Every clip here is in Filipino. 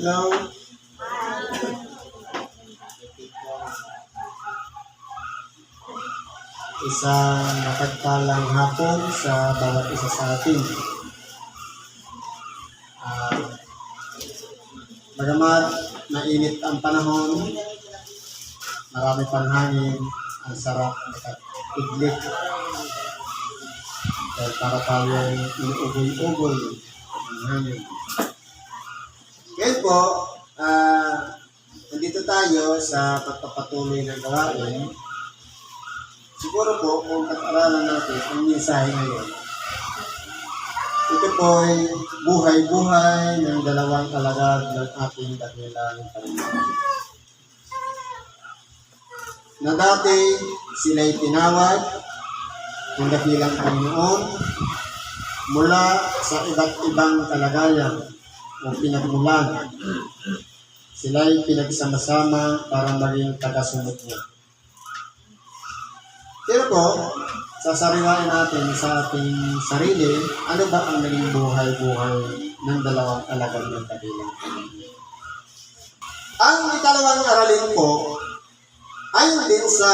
Hello. Isang mapagpalang hapon sa bawat isa sa atin. Bagamat mainit ang panahon, marami pang hangin, ang sarap nakatidlik. Dahil para tayong inuugoy-ugoy ang hangin. Ngayon po, nandito tayo sa pagpapatuloy ng gawain. Siguro po, kung pag-aralan natin ang mensahe ngayon, ito po ay buhay-buhay ng dalawang alagad ng ating dakilang Panginoon. Na dati sila'y tinawag ng dakilang Panginoon mula sa iba't ibang kalagayan o pinagmulan. Sila'y pinagsama-sama para maging tagasunod niya. Pero po, sasariwain natin sa ating sarili, ano ba ang naging buhay-buhay ng dalawang alagad ng dakilang Panginoon. Ang ikalawang aralin po, ayon din sa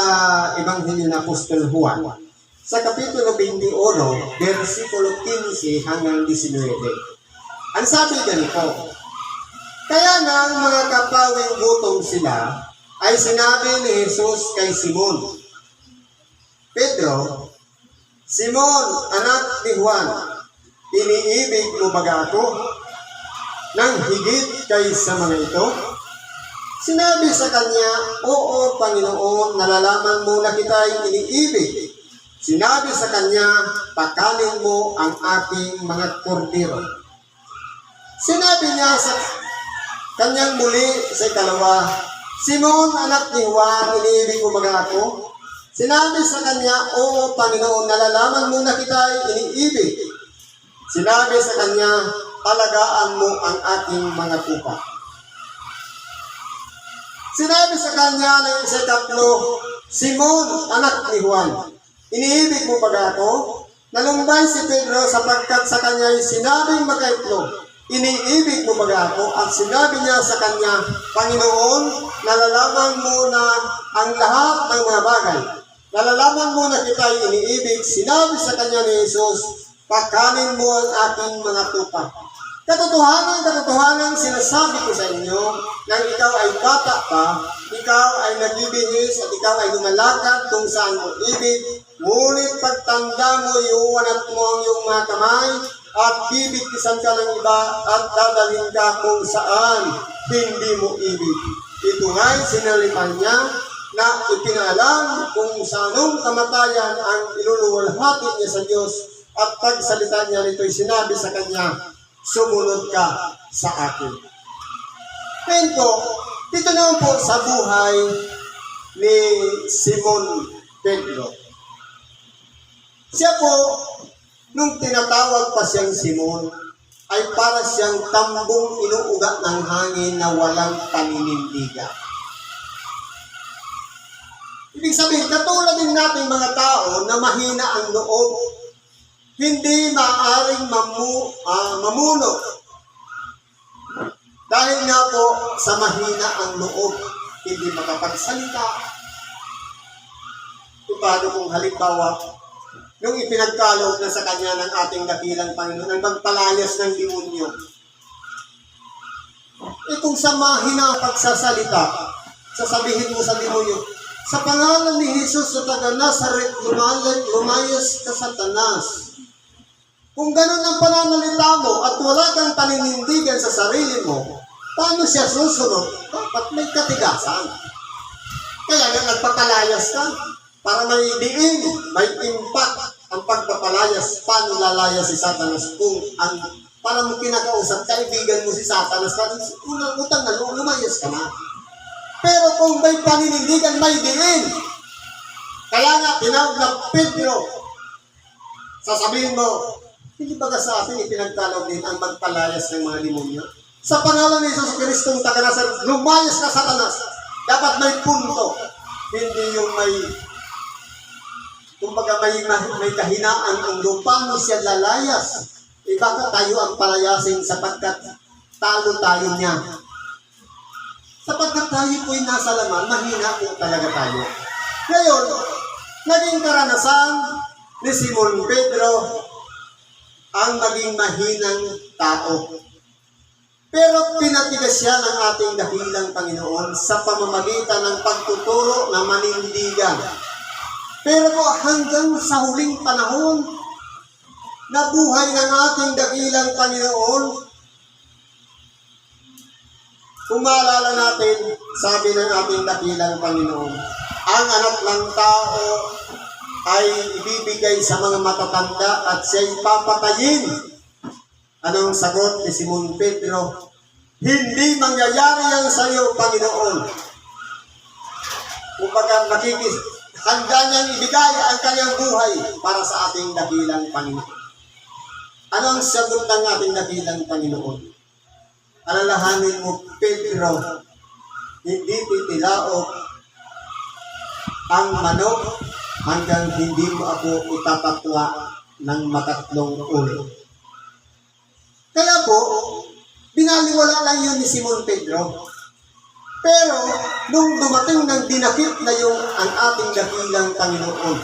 Ebanghelyo ng Apostol Juan, sa Kapitulo 21, versikulo 15 hanggang 19. Ang sabi ganito, kaya nang mga kapawing gutom sila, ay sinabi ni Jesus kay Simon, Pedro, Simon, anak ni Juan, iniibig mo ba ako nang higit kaysa mga ito? Sinabi sa kanya, oo, Panginoon, nalalaman mo na kita'y iniibig. Sinabi sa kanya, pakanin mo ang aking mga kordero. Sinabi niya sa kanyang muli sa ikalawa, Simon, anak ni Juan, iniibig mo ba ako? Sinabi sa kanya, oo, Panginoon, nalalaman mo na kita'y iniibig. Sinabi sa kanya, alagaan mo ang aking mga tupa. Sinabi sa kanya ng isa tatlo, Simon, anak ni Juan, iniibig mo ba ako? Nalumbay si Pedro sapagkat sa kanya'y sinabing makaitlo, iniibig mo ba ako? At sinabi niya sa kanya, Panginoon, nalalaman mo na ang lahat ng mga bagay. Nalalaman mo na kita'y iniibig. Sinabi sa kanya ni Jesus, pakanin mo ang aking mga tupa. Katotohanan, sinasabi ko sa inyo, nang ikaw ay bata pa, ikaw ay nagbibihis at ikaw ay lumalakad kung saan mo ibig, ngunit pagtanda mo, iuwanat mo ang iyong mga kamay, at bibigtisan ka ng iba, at dadalhin ka kung saan hindi mo ibig. Ito nga'y sinalipan niya, na ipinalam kung sa anong kamatayan ang iluluwalhati niya sa Diyos, at pagsalita niya nito'y sinabi sa kanya, sumunod ka sa akin. Ngayon po, dito naman po sa buhay ni Simon Pedro. Siya po, nung tinatawag pa siyang Simon, ay para siyang tambong inuugat ng hangin na walang paninindigan. Ibig sabihin, katulad din natin mga tao na mahina ang loob, hindi maaaring mamuno. Dahil nga po sa mahina ang loob, hindi makapagsalita. Paano kung halimbawa, nung ipinagkaloob na sa kanya ng ating dakilang Panginoon, ang magpalayas ng demonyo. Kung sa mahina pagsasalita, sasabihin mo sa demonyo, sa pangalan ni Jesus sa taga-Nazaret, lumayas ka Satanas. Kung ganun ang pananalita mo at wala kang paninindigan sa sarili mo, paano siya susunod? Dapat may katigasan. Kaya nga nagpapalayas ka para may diin, may impact ang pagpapalayas. Paano lalaya si Satanas kung para mo kinakausap, kaibigan mo si Satanas, unang utang na lumayas ka na. Pero kung may paninindigan, may diin. Kaya nga, tinawag na Pedro. Sasabihin mo, hindi ba ka sa atin ipinagkaloob din ang magpalayas ng mga demonyo? Sa pangalan ni Jesus Kristong taga-Nazaret, lumayas ka Satanas. Dapat may punto. Hindi yung may, kumbaga may kahinaan ang lupa mo siya lalayas. Baka tayo ang palayasin sapagkat talo tayo niya. Sapagkat tayo po'y nasa laman, mahina po talaga tayo. Ngayon, naging karanasan ni Simon Pedro ang maging mahinang tao. Pero pinatigas siya ng ating dakilang Panginoon sa pamamagitan ng pagtuturo ng manindigan. Pero po hanggang sa huling panahon, na buhay ng ating dakilang Panginoon, kung maalala natin, sabi ng ating dakilang Panginoon, ang anak ng tao ay ibibigay sa mga matatanda at siya'y papatayin. Anong sagot ni Simon Pedro? Hindi mangyayari yan sa iyo, Panginoon. Upagkat handa niyang ibigay ang kanyang buhay para sa ating dakilang Panginoon. Anong sagot ng ating dakilang Panginoon? Alalahanin mo, Pedro, hindi titilaok ang manok hanggang hindi mo ako itatatwa ng matatlong ulo. Kaya po, binaliwala lang yun ni Simon Pedro. Pero, nung dumating ng dinakip na yung ang ating dakilang Panginoon,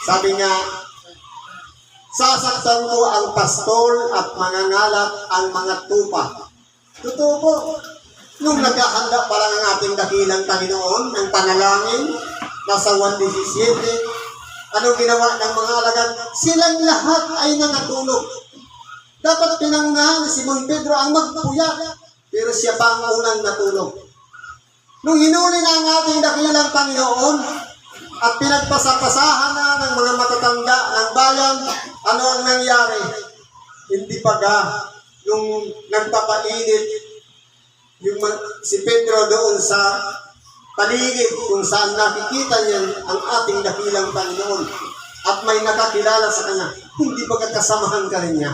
sabi nga, sasaktan ko ang pastol at mangangalat ang mga tupa. Totoo po, nung naghahanda pa lang ang ating dakilang Panginoon ng panalangin, nasa 1:17, anong ginawa ng mga alagad? Silang lahat ay nangatulog. Dapat pinangunahan ni Simon Pedro ang magpuyat, pero siya pa ang unang natulog. Nung hinuli na ang ating dakilang Panginoon at pinagpasapasahan na ng mga matatanda ng bayan, ano ang nangyari? Hindi pa nung nagpapainit si Pedro doon sa paligid kung saan nakikita niya ang ating dakilang Panginoon at may nakakilala sa kanya, hindi ba kasamahan ka rin niya?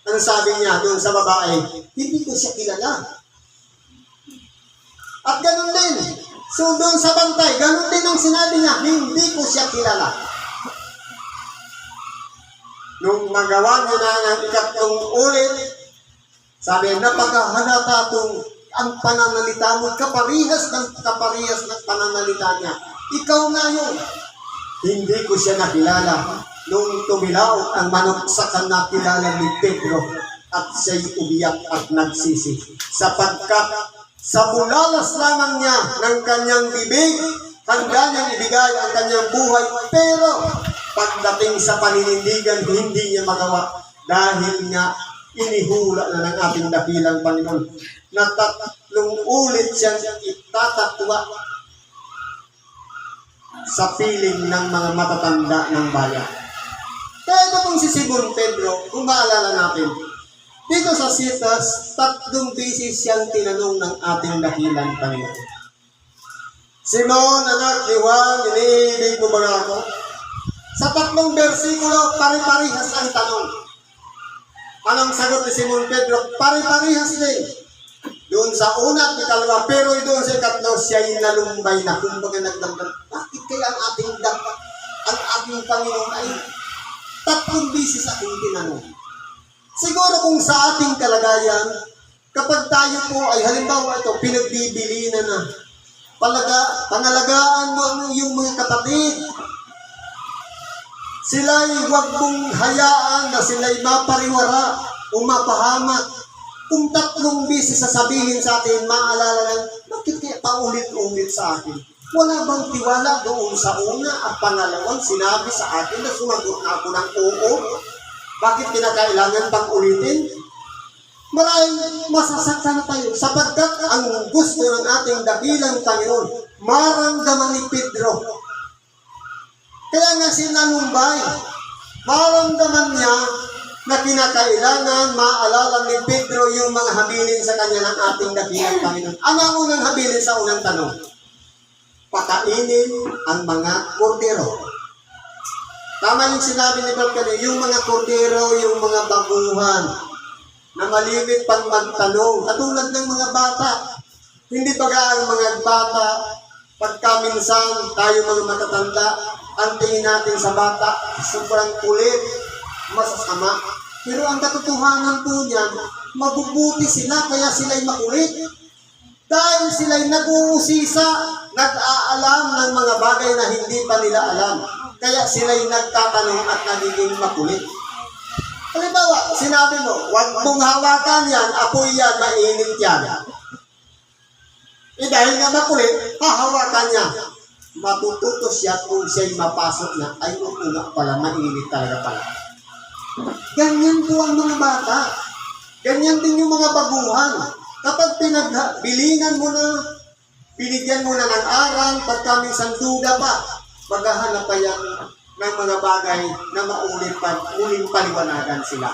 Ano sabi niya doon sa babae? Hindi ko siya kilala. At ganun din. So doon sa bantay, ganun din ang sinabi niya, hindi ko siya kilala. Nung magawa niya na ng ikatlong ulit, sabi, napakahalata itong ang pananalita mo, kaparihas ng pananalita niya. Ikaw nga yun. Hindi ko siya nakilala. Nung tumilaw ang manok sa kanakilala ni Pedro at siya'y umiyak at nagsisi. Sapagkat sa bulalas lamang niya ng kanyang bibig, handa niyang ibigay ang kanyang buhay. Pero pagdating sa paninindigan, hindi niya magawa dahil nga inihula na ng ating dakilang Panginoon na tatlong ulit siyang itatatwa sa piling ng mga matatanda ng bayan. Kaya ito pong si Simon Pedro, kung maalala natin, dito sa Citas, 3 beses siyang tinanong ng ating dakilang Panginoon. Simon, anak ni Juan, iniibig mo ba ako? Sa 3 bersikulo, pare-parihas ang tanong. Anong sagot ni Simon Pedro? Pare-parihas din. Doon sa una at ikalawa, pero doon sa ikatlo, siya'y nalumbay na. Kumbaga nagdamdam, bakit kaya ang ating Panginoon ay 3 beses akong tinanong? Siguro kung sa ating kalagayan, kapag tayo po ay halimbawa ito, pinagbibili na pangalagaan mo ang iyong mga kapatid. Sila'y huwag mong hayaan na sila'y mapariwara o mapahamak. Kung 3 beses sasabihin sa atin, maalala lang, bakit kaya paulit-ulit sa akin? Wala bang tiwala doon sa una at pangalawang sinabi sa akin na sumagot na ako ng oo? Bakit kinakailangan pang ulitin? Maraming masasaktan na tayo sapagkat ang gusto ng ating dakilang Panginoon, maramdaman ni Pedro. Kaya nga sinalumbay, maramdaman niya na kinakailangan maalala ni Pedro yung mga habilin sa kanya ng ating dakilang Panginoon. Ano ang unang habilin sa unang tanong? Pakainin ang mga kordero. Tama yung sinabi ni Bob kanina, yung mga kordero, yung mga baguhan, na malimit pang magtanong, katulad ng mga bata. Hindi ba ang mga bata, pagka minsan tayo mga matatanda, ang tingin natin sa bata, sobrang kulit, masasama. Pero ang katotohanan po niyan, mabubuti sila, kaya sila'y makulit. Dahil sila'y nag-uusisa, nag-aalam ng mga bagay na hindi pa nila alam. Kaya sila'y nagtatanong at nagiging makulit. Halimbawa, sinabi mo, huwag mong hawakan yan, apoy yan, mainit yan. Dahil nga makulit, hahawakan niya. Matututo siya kung siya'y mapasok na, ay oo nga pala, mainit talaga pala. Ganyan po ang mga bata. Ganyan din yung mga baguhan. Kapag pinagbilingan mo na, binigyan mo na ng aral, pagka minsan duda pa, maghahanap pa yan ng mga bagay na uling paliwanagan sila.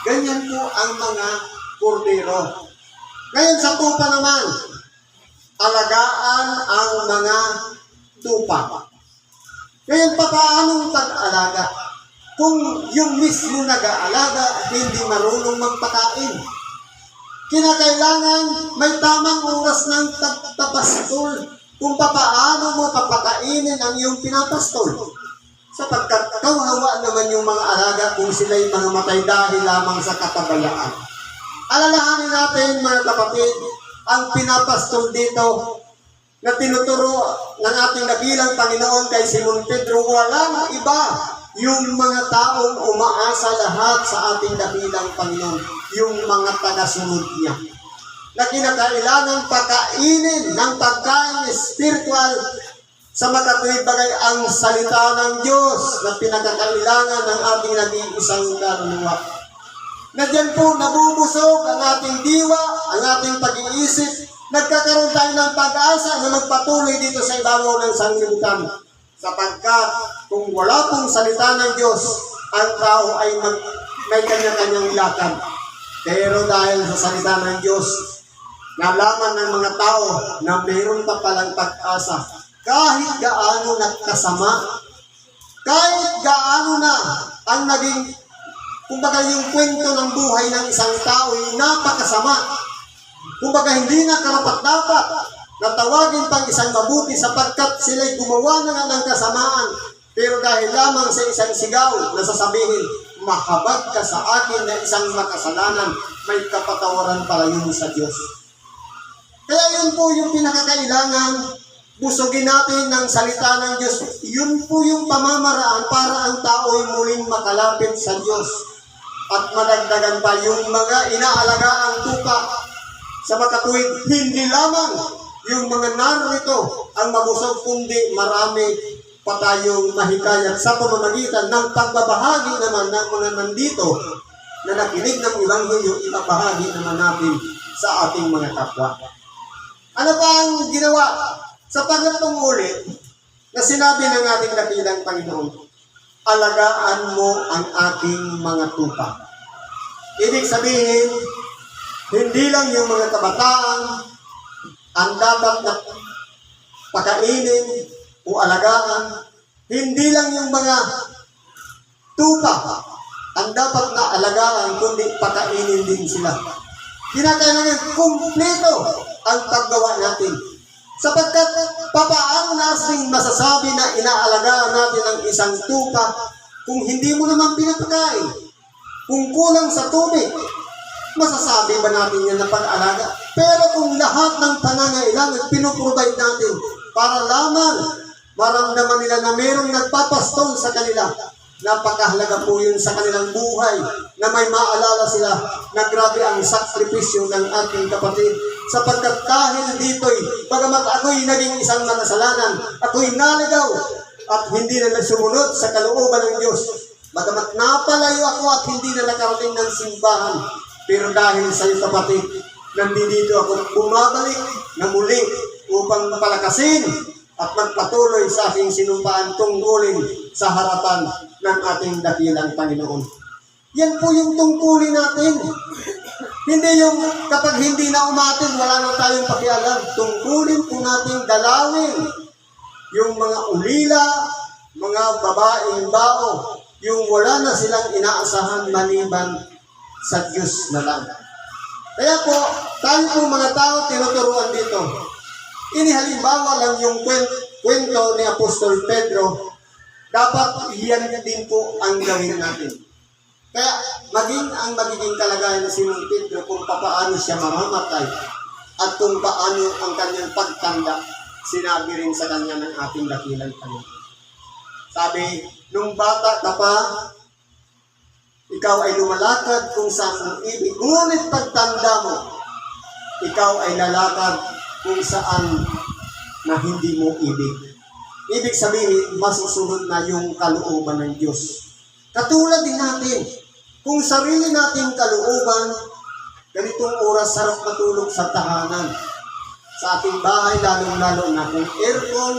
Ganyan po ang mga kordero. Ngayon sa tupa naman, alagaan ang mga tupa. Ngayon, paano pag-alaga? Kung yung mismo nag-aalaga, hindi marunong magpakain. Kinakailangan may tamang oras ng pagpapastol kung paano mo papakainin ang iyong pinapastol. Sapagkat kawawa naman yung mga alaga kung sila'y mga matay dahil lamang sa katabalaan. Alalahanin natin mga kapatid, ang pinapastol dito na tinuturo ng ating dakilang Panginoon kay Simon Pedro, walang iba yung mga taong umaasa lahat sa ating dakilang Panginoon, yung mga tagasunod niya, na kinakailangan pakainin ng pagkain spiritual sa makatuwid bagay ang salita ng Diyos na pinakakailangan ng ating nag-iisang kaluluwa. Na diyan po nabubusog ang ating diwa, ang ating pag-iisip, nagkakaroon tayo ng pag-asa na magpatuloy dito sa ibabaw ng sanglibutan. Sapagkat kung wala pong salita ng Diyos, ang tao ay may kanya-kanyang lakad. Pero dahil sa salita ng Diyos, nalaman ng mga tao na mayroon pa palang pag-asa. Kahit gaano nakasama, kahit gaano na ang naging, kumbaga yung kwento ng buhay ng isang tao ay napakasama. Kumbaga hindi na karapat-dapat na tawagin pang isang mabuti sapagkat sila'y gumawa na nga ng kasamaan. Pero dahil lamang sa isang sigaw na sasabihin, mahabag ka sa akin na isang makasalanan, may kapatawaran pala yun sa Diyos. Kaya yun po yung pinakakailangan, busugin natin ng salita ng Diyos. Yun po yung pamamaraan para ang tao ay muling makalapit sa Diyos. At madagdagan pa yung mga inaalagaang tupa sa makatuwid, hindi lamang yung mga narito ang mabusog, kundi marami pa tayong mahikayat sa pamamagitan ng pagbabahagi naman ng mga nandito na nakinig ng Ebanghelyo, ibabahagi naman natin sa ating mga kapwa. Ano pa ang ginawa? Sa pangatong ulit na sinabi ng ating dakilang Panginoon, alagaan mo ang aking mga tupa. Ibig sabihin, hindi lang yung mga kabataan ang dapat na pakainin o alagaan, hindi lang yung mga tupa ang dapat na alagaan, kundi pakainin din sila. Kinakailangan kumpleto ang paggawa natin. Sapagkat papaano natin masasabi na inaalagaan natin ang isang tupa kung hindi mo naman pinapakain? Kung kulang sa tubig, masasabi ba natin yan na pag-alaga? Pero kung lahat ng pangangailangan pinuprovide natin para lamang maramdaman nila na mayroong nagpapastol sa kanila, napakahalaga po yun sa kanilang buhay na may maalala sila na grabe ang sakripisyo ng ating kapatid. Sapagkat dahil dito'y, bagamat ako'y naging isang makasalanan, ako'y naligaw at hindi na nagsumunod sa kalooban ng Diyos. Bagamat napalayo ako at hindi na nakarating ng simbahan, pero dahil sa iyo kapatid, nandito ako bumabalik na muli upang palakasin at magpatuloy sa aking sinumpaan tungkulin sa harapan ng ating dakilang Panginoon. Yan po yung tungkulin natin. Hindi yung kapag hindi na umatin, wala na tayong pakialam. Tungkulin po natin dalawin yung mga ulila, mga babaeng bao, yung wala na silang inaasahan maliban sa Diyos na lang. Kaya po, tayo po mga tao tinuturuan dito. Inihalimbawa lang yung kwento ni Apostol Pedro, dapat iyan din po ang gawin natin. Kaya maging ang magiging kalagayan ni Simon Pedro kung paano siya mamamatay, at kung paano ang kanyang pagtanda, sinabi rin sa kanya ng ating dakilang Panginoon. Sabi, nung bata ka pa, ikaw ay lumalakad kung saan mong ibig. Ngunit pagtanda mo, ikaw ay lalakad kung saan na hindi mo ibig. Ibig sabihin, masusunod na yung kalooban ng Diyos. Katulad din natin, kung sarili nating kalooban, ganitong oras sarap matulog sa tahanan. Sa ating bahay, lalong-lalo na kung aircon,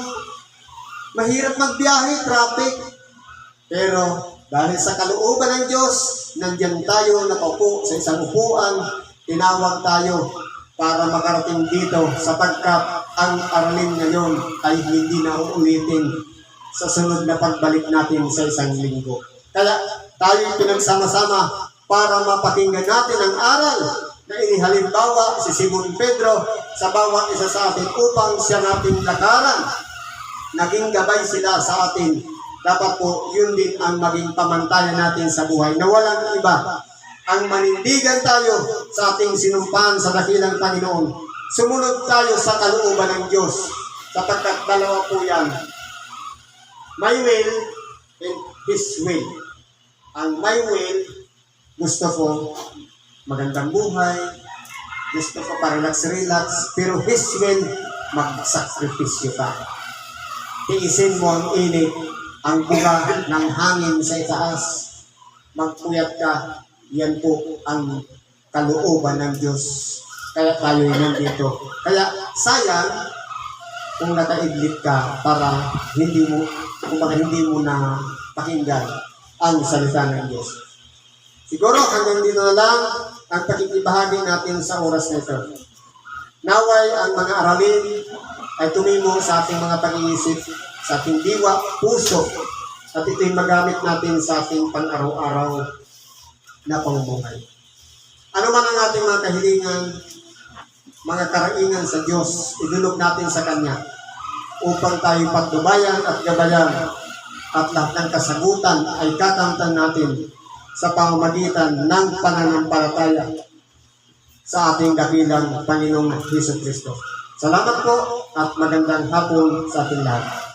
mahirap magbiyahe, traffic. Pero dahil sa kalooban ng Diyos, nandiyan tayo nakaupo sa isang upuan, tinawag tayo para makarating dito sapagkat ang aralin ngayon ay hindi na uulitin sa sunod na pagbalik natin sa isang linggo. Kaya tayo pinagsama-sama para mapakinggan natin ang aral na inihalimbawa si Simon Pedro sa bawat isa sa atin upang siya natin lakaran. Naging gabay sila sa atin. Dapat po yun din ang maging pamantayan natin sa buhay na walang iba. Ang manindigan tayo sa ating sinumpahan sa dakilang Panginoon. Sumunod tayo sa kalooban ng Diyos sapagkat dalawa po yan. My will and His will. Ang my will, gusto ko magandang buhay, gusto ko pa-relax, pero His will, magsakripisyo ka. Tiisin mo ang init, ang buga ng hangin sa itaas, magpuyat ka, yan po ang kalooban ng Diyos. Kaya tayo nandito. Kaya sayang kung nakaidlit ka para hindi mo na pakinggan ang salita ng Diyos. Siguro hanggang dito na lang ang pakikibahagi natin sa oras na ito. Naway ang mga aralin ay tumimo sa ating mga pag-iisip, sa ating diwa, puso, at ito'y magamit natin sa ating pang-araw-araw na pamumuhay. Ano man ang ating mga kahilingan, mga karaingan sa Diyos, idulog natin sa Kanya upang tayo patnubayan at gabayan at lahat ng kasagutan ay kakamtan natin sa pamamagitan ng pananampalataya sa ating dakilang Panginoong Hesus Kristo. Salamat po at magandang hapon sa ating lahat.